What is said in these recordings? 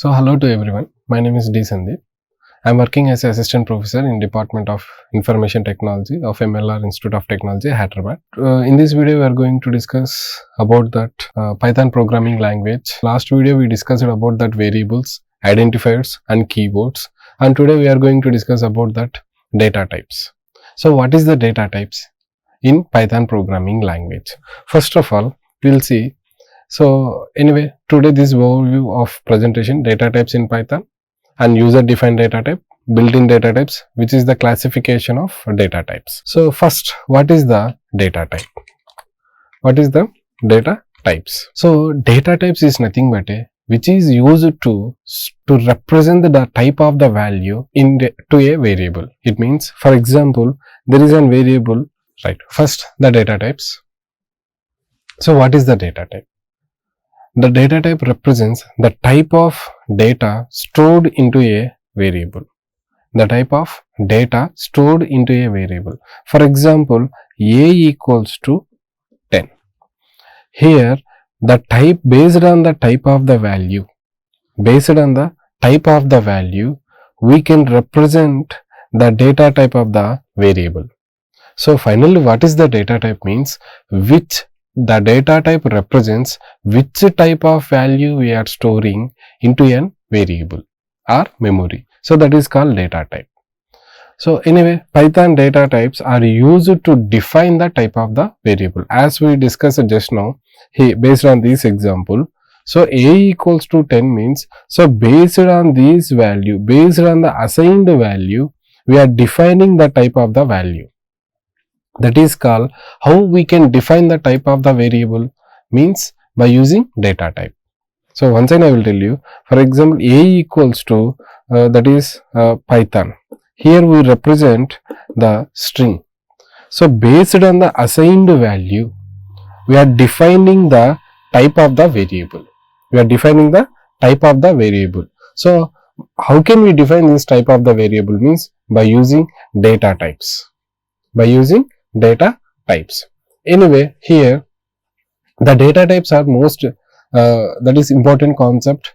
So hello to everyone, my name is D. Sandeep. I am working as an assistant professor in Department of Information Technology of MLR Institute of Technology, Hyderabad. In this video we are going to discuss about that Python programming language. Last video we discussed about that variables, identifiers and keywords, and today we are going to discuss about that data types. So what is the data types in Python programming language? First of all, we will see. So anyway, today this overview of presentation data types in Python and user defined data type, built-in data types, which is the classification of data types. So first, what is the data type? What is the data types? So data types is nothing but which is used to represent the type of the value to a variable. It means, for example, there is a variable, right? First, the data types. So what is the data type? The data type represents the type of data stored into a variable. The type of data stored into a variable. For example, a equals to 10. Here, the type based on the type of the value, we can represent the data type of the variable. So finally, what is the data type means? Which the data type represents which type of value we are storing into a variable or memory. So that is called data type. So anyway, Python data types are used to define the type of the variable. As we discussed just now, based on this example, so a equals to 10 means, so based on this value, based on the assigned value, we are defining the type of the value. That is called how we can define the type of the variable means by using data type. So once again I will tell you, for example, a equals to that is Python. Here we represent the string. So based on the assigned value, we are defining the type of the variable. So how can we define this type of the variable means by using data types. Anyway, here the data types are most that is important concept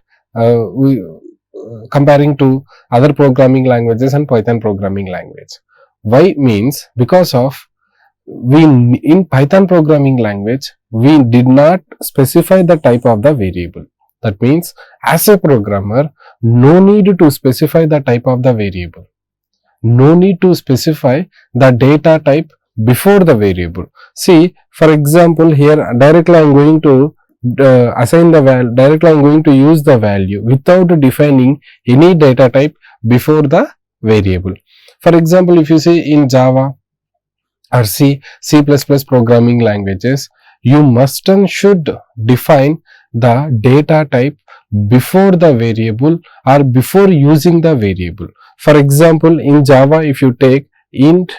comparing to other programming languages and Python programming language. Why means because of in Python programming language we did not specify the type of the variable. That means as a programmer, no need to specify the type of the variable. No need to specify the data type before the variable. See, for example, here directly I am going to assign the value, directly I am going to use the value without defining any data type before the variable. For example, if you see in Java or C++ programming languages, you must and should define the data type before the variable or before using the variable. For example, in Java, if you take int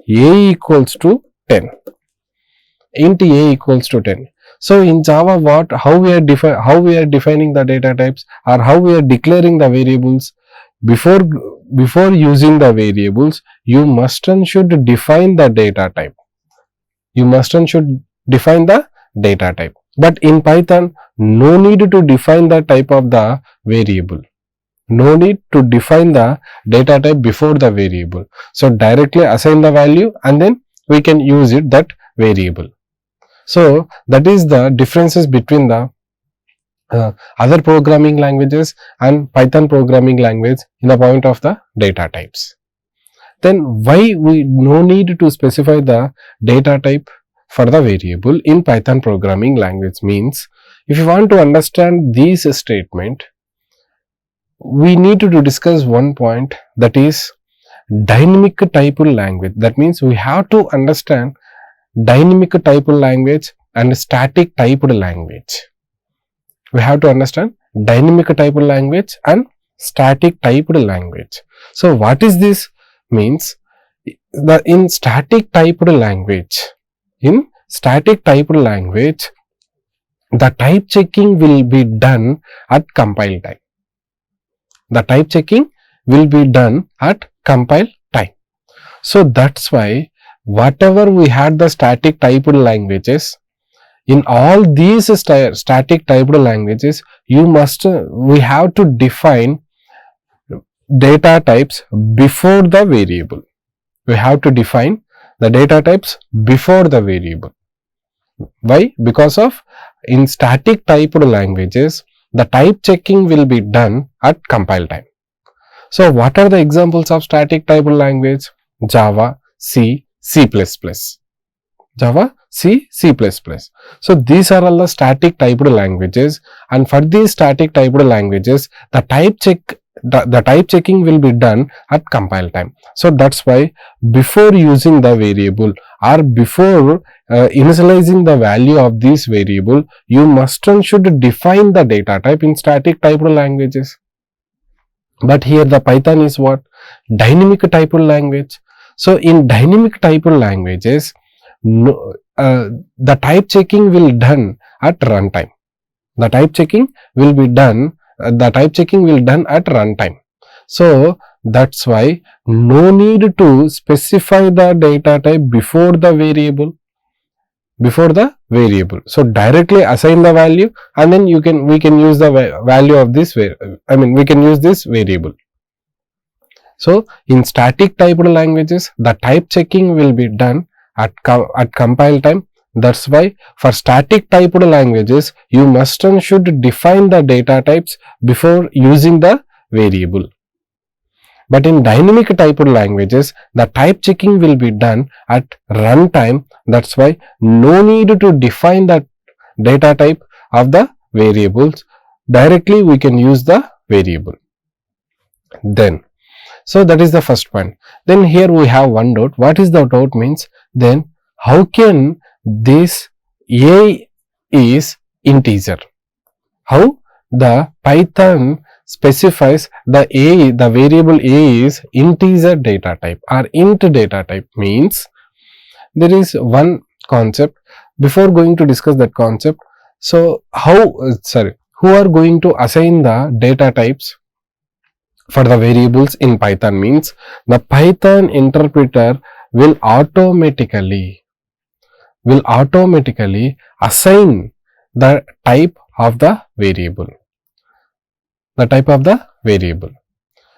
a equals to 10, so in Java, how we are defining the data types or how we are declaring the variables before using the variables, you must and should define the data type. But in Python, no need to define the type of the variable. No need to define the data type before the variable. So directly assign the value and then we can use it that variable. So that is the differences between the other programming languages and Python programming language in the point of the data types. Then why we no need to specify the data type for the variable in Python programming language means, if you want to understand this statement, we need to discuss one point, that is dynamic typal language. That means we have to understand dynamic typal language and static typed language. We have to understand dynamic typal language and static typed language. So what is this means? In static typed language, the type checking will be done at compile time. So that's why whatever we had the static typed languages, in all these static typed languages, we have to define data types before the variable. We have to define the data types before the variable. Why? Because of in static typed languages, the type checking will be done at compile time. So what are the examples of static typed language? Java, C, C++. Java, C, C++. So these are all the static typed languages, and for these static typed languages, the type checking will be done at compile time. So that's why before using the variable or before initializing the value of this variable, you must and should define the data type in static typed languages. But here the Python is what? Dynamic typed language. So in dynamic typed languages, the type checking will done at runtime. The type checking will done at runtime. So that's why no need to specify the data type before the variable. So directly assign the value, and then we can use the value of this we can use this variable. So in static typed languages, the type checking will be done at compile time. That's why for static typed languages, you must and should define the data types before using the variable. But in dynamic typed languages, the type checking will be done at runtime. That's why no need to define the data type of the variables. Directly we can use the variable. Then, so that is the first point. Then here we have one doubt. What is the doubt means? Then how can this a is integer? How the Python specifies the variable a is integer data type or int data type means there is one concept. Before going to discuss that concept, so who are going to assign the data types for the variables in Python means the Python interpreter will automatically assign the type of the variable.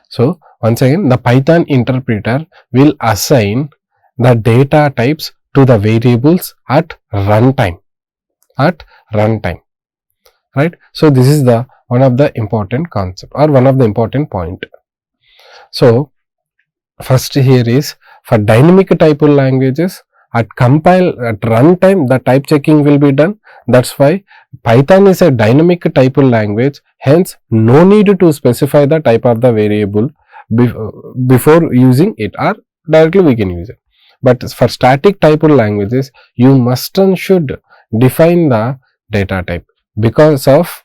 So once again, the Python interpreter will assign the data types to the variables at runtime. Right? So this is the one of the important concept or one of the important point. So first here is for dynamic typed languages, at runtime the type checking will be done. That's why Python is a dynamic typed language, hence no need to specify the type of the variable before using it, or directly we can use it. But for static typed languages, you must and should define the data type, because of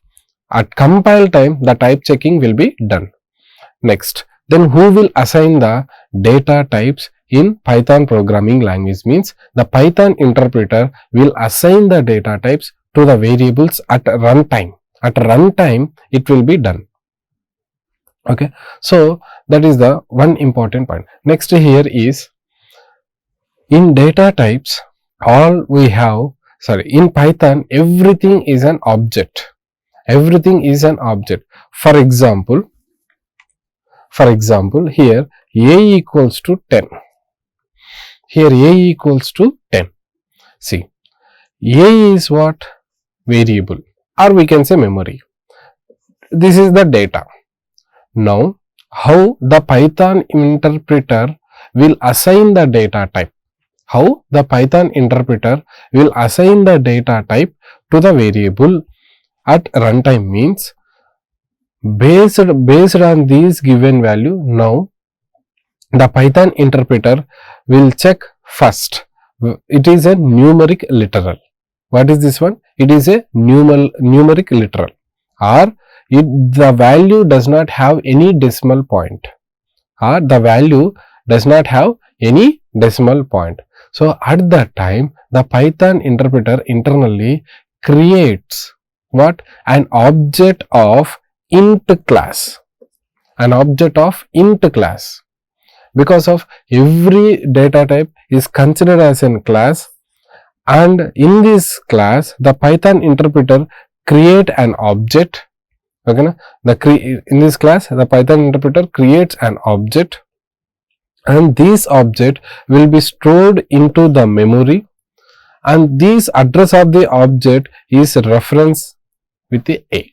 at compile time the type checking will be done. Next, then who will assign the data types in Python programming language means the Python interpreter will assign the data types to the variables at runtime. At runtime it will be done. Okay, so that is the one important point. Next here is in data types, all we have, in Python everything is an object. Everything is an object. For example, here a equals to 10. Here a equals to 10. See, a is what? Variable, or we can say memory. This is the data. Now, how the Python interpreter will assign the data type? How the Python interpreter will assign the data type to the variable at runtime means based on these given value. Now the Python interpreter will check first. It is a numeric literal. What is this one? It is a numeric literal, or the value does not have any decimal point, or the value does not have any decimal point. So at that time the Python interpreter internally creates what? An object of int class. An object of int class. Because of every data type is considered as a class, and in this class the Python interpreter create an object. Okay, na? In this class the Python interpreter creates an object, and this object will be stored into the memory, and this address of the object is reference with the A.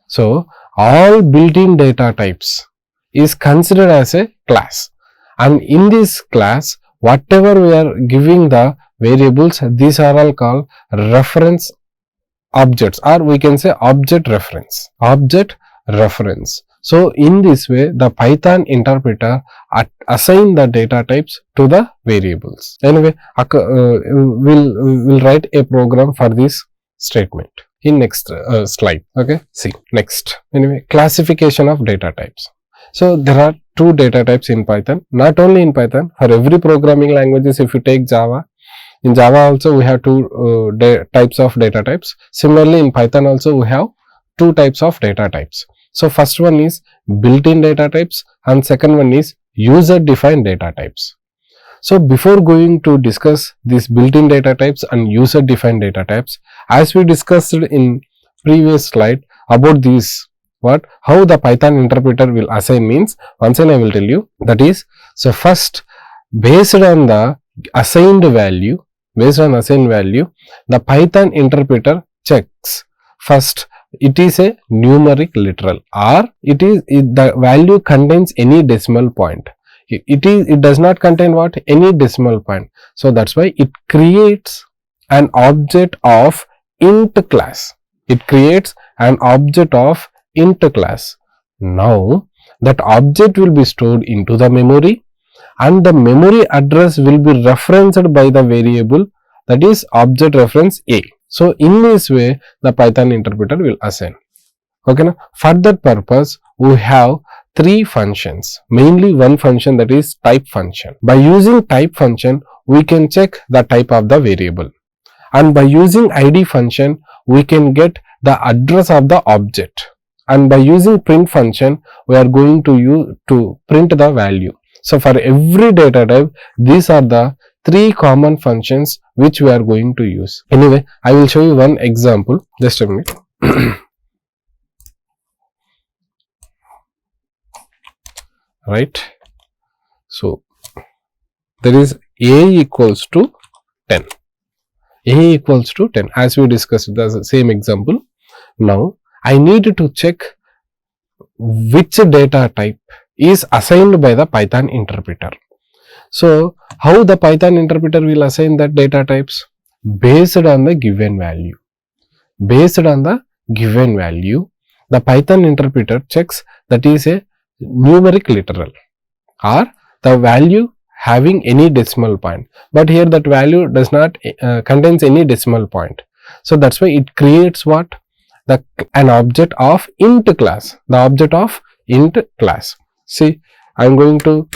So all built-in data types is considered as a class, and in this class whatever we are giving the variables, these are all called reference objects, or we can say object reference. So in this way the Python interpreter assign the data types to the variables. Anyway, we'll write a program for this statement in next slide. Okay, see next. Anyway, classification of data types. So there are two data types in Python. Not only in Python, for every programming languages, if you take Java, in Java also we have two types of data types. Similarly in Python also we have two types of data types. So first one is built-in data types, and second one is user defined data types. So before going to discuss these built-in data types and user defined data types, as we discussed in previous slide about these, how the Python interpreter will assign means, once again I will tell you, that is, so first based on the assigned value, the Python interpreter checks first it is a numeric literal, or the value contains any decimal point. It does not contain any decimal point. So that's why it creates an object of int class. Now that object will be stored into the memory, and the memory address will be referenced by the variable, that is object reference A. So in this way the Python interpreter will assign. Okay, now for that purpose we have three functions, mainly one function, that is type function. By using type function we can check the type of the variable, and by using id function we can get the address of the object, and by using print function we are going to use to print the value. So for every data type these are the three common functions which we are going to use. Anyway, I will show you one example, just a minute. Right, so there is A equals to 10, as we discussed the same example. Now I need to check which data type is assigned by the Python interpreter. So how the Python interpreter will assign that data types? Based on the given value. The Python interpreter checks that is a numeric literal, or the value having any decimal point, but here that value does not contains any decimal point. So that's why it creates an object of int class, See, I am going to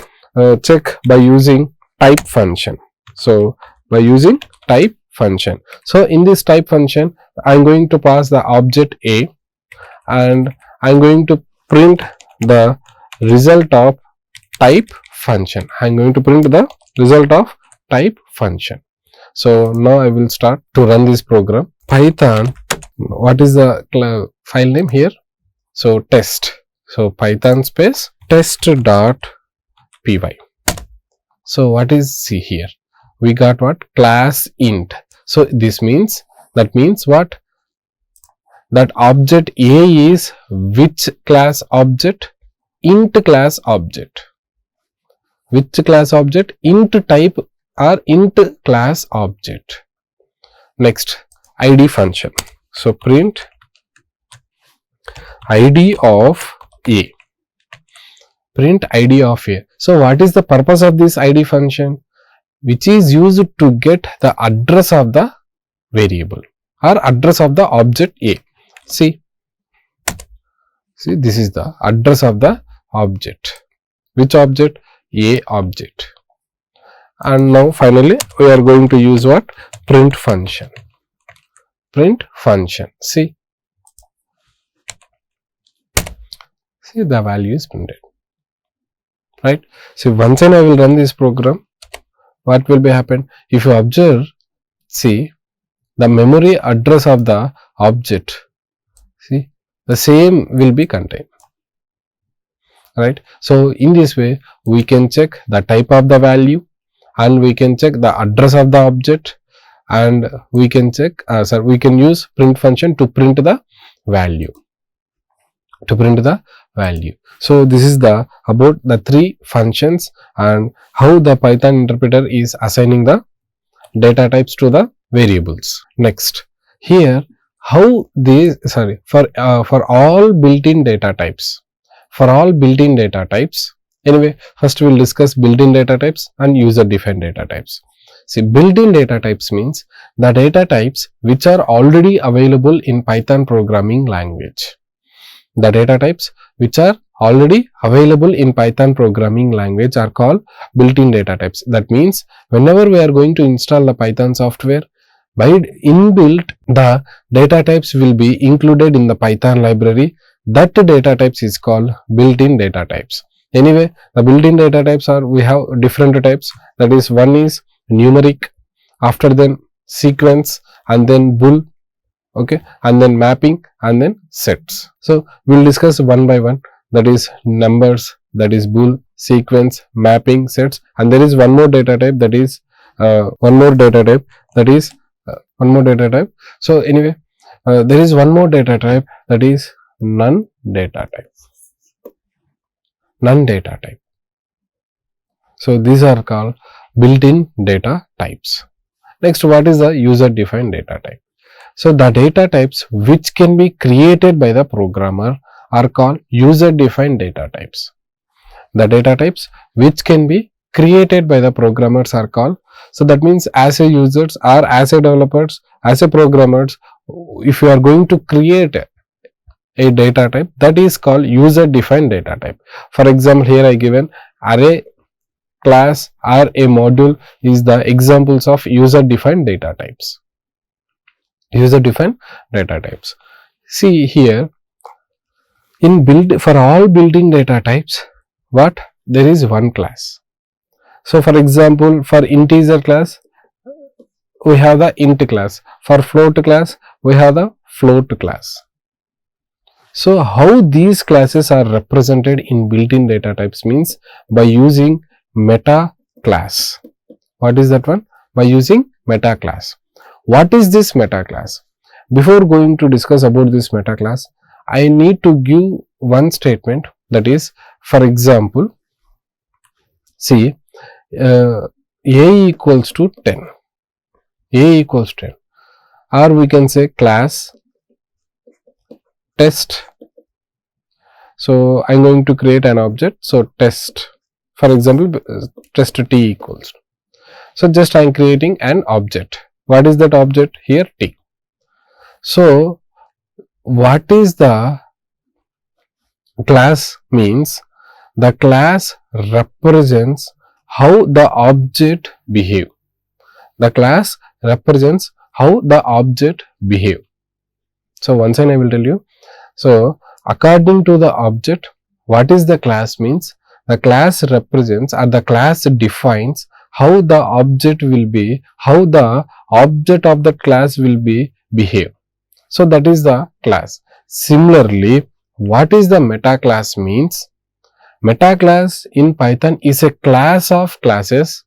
check by using type function. So by using type function, so in this type function I am going to pass the object A, and I am going to print the result of type function. So now I will start to run this program. Python, what is the file name here? So test. So Python space test.py. So what is, see here, we got class int. So this means, that object A is which class object? Int class object. Which class object? Int type or int class object. Next, id function. So print id of A. So what is the purpose of this id function? Which is used to get the address of the variable or address of the object A. See, this is the address of the object. Which object? A object. And now finally we are going to use print function. See the value is printed, right? So once I will run this program. what will be happen? If you observe, see, the memory address of the object, see, the same will be contained, right? So in this way we can check the type of the value, and we can check the address of the object, and we can check we can use print function to print the value, So this is the about the three functions and how the Python interpreter is assigning the data types to the variables. Next, here how these for all built-in data types, anyway, first we will discuss built-in data types and user-defined data types. See, built-in data types means the data types which are already available in Python programming language. The data types which are already available in Python programming language are called built-in data types. That means whenever we are going to install the Python software, by inbuilt the data types will be included in the Python library. That data types is called built-in data types. Anyway, the built-in data types are, we have different types. That is, one is numeric, after then sequence, and then bool, okay, and then mapping, and then sets. So we will discuss one by one. That is numbers, that is bool, sequence, mapping, sets, and there is one more data type, that is one more data type. So anyway, there is one more data type, that is none data type. So these are called built-in data types. Next, what is the user-defined data type? So the data types which can be created by the programmer are called user-defined data types. The data types which can be created by the programmers are called, so that means as a users or as a developers, as a programmers, if you are going to create a data type, that is called user-defined data type. For example, here I given array, class, or a module is the examples of user-defined data types. See here, for all built-in data types, what? There is one class. So for example, for integer class, we have the int class. For float class, we have the float class. So how these classes are represented in built-in data types means by using meta class. What is that one? By using meta class. What is this meta class? Before going to discuss about this meta class, I need to give one statement, that is, for example, see, a equals to 10, or we can say class test. So I am going to create an object, so test, for example, test t equals. So just I am creating an object. What is that object? Here t. So what is the class means? The class represents how the object behave. The class represents how the object behave. So once again I will tell you. So according to the object, what is the class means? The class represents, or the class defines how the object will be, how the object of that class will be behave. So that is the class. Similarly, what is the meta class means? Meta class in Python is a class of classes.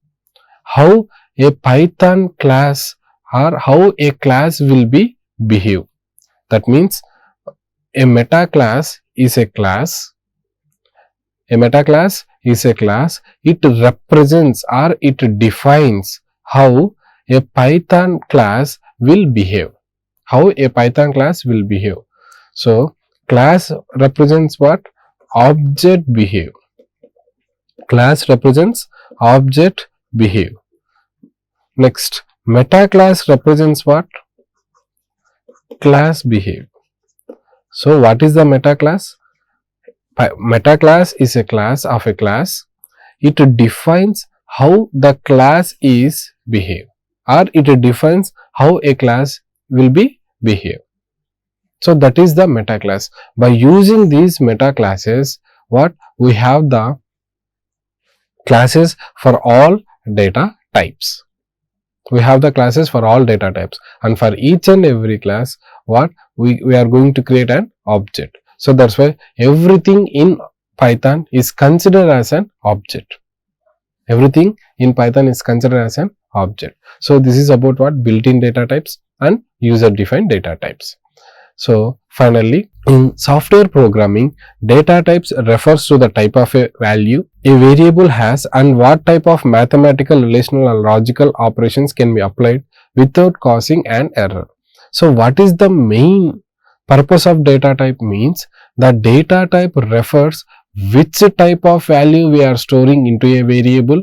How a Python class or how a class will be behave. That means a meta class is a class. A meta class is a class. It represents or it defines how a Python class will behave. How a Python class will behave. So class represents what? Object behave. Class represents object behave. Next, meta class represents what? Class behave. So what is the meta class? Meta class is a class of a class. It defines how the class is behave, or it defines how a class will be behave. So that is the meta class. By using these meta classes, what we have the classes for all data types. We have the classes for all data types, and for each and every class what we are going to create an object. So that's why everything in Python is considered as an object. Everything in Python is considered as an object. So this is about what built-in data types and user-defined data types. So finally, in software programming, data types refers to the type of a value a variable has and what type of mathematical, relational or logical operations can be applied without causing an error. So what is the main purpose of data type means the data type refers which type of value we are storing into a variable,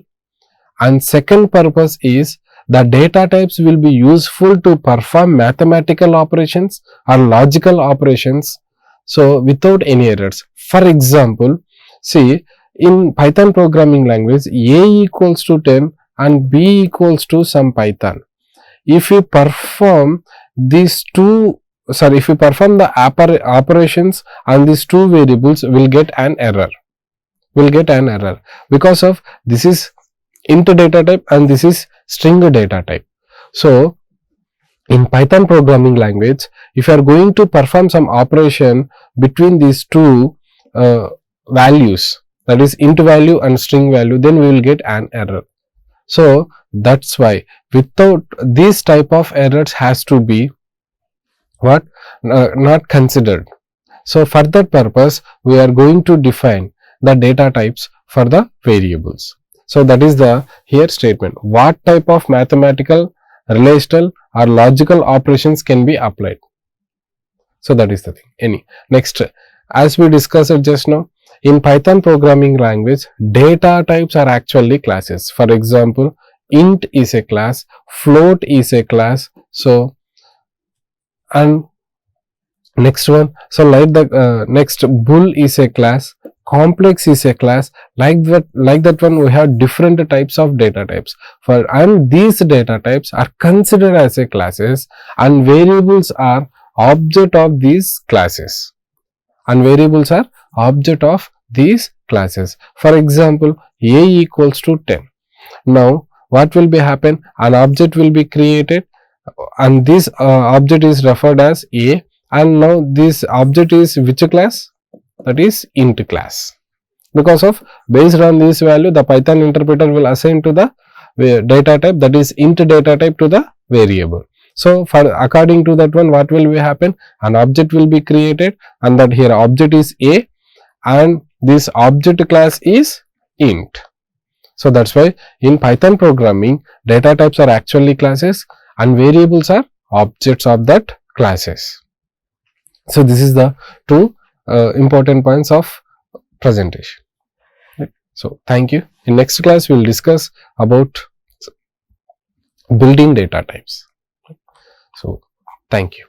and second purpose is the data types will be useful to perform mathematical operations or logical operations, so without any errors. For example, see, in Python programming language, a equals to 10 and b equals to some Python. If you perform these two, if you perform the operations on these two variables, will get an error. Because of this is int data type and this is string data type. So in Python programming language, if you are going to perform some operation between these two values, that is int value and string value, then we will get an error. So that's why without this type of errors has to be what not considered. So for that purpose we are going to define the data types for the variables. So that is the here statement, what type of mathematical, relational or logical operations can be applied. So that is the thing. Next, as we discussed just now, in Python programming language, data types are actually classes. For example, int is a class, float is a class. So and next one, so like the next bool is a class, complex is a class. Like that one we have different types of data types and these data types are considered as a classes, and variables are object of these classes, For example, a equals to 10. Now what will be happen, an object will be created and this object is referred as a, and now this object is which class? That is int class. Because of based on this value, the Python interpreter will assign to the data type, that is int data type, to the variable. So for according to that one, what will be happen? An object will be created and that here object is a and this object class is int. So that's why in Python programming, data types are actually classes and variables are objects of that classes. So this is the two important points of presentation. So thank you. In next class we will discuss about building data types. So thank you.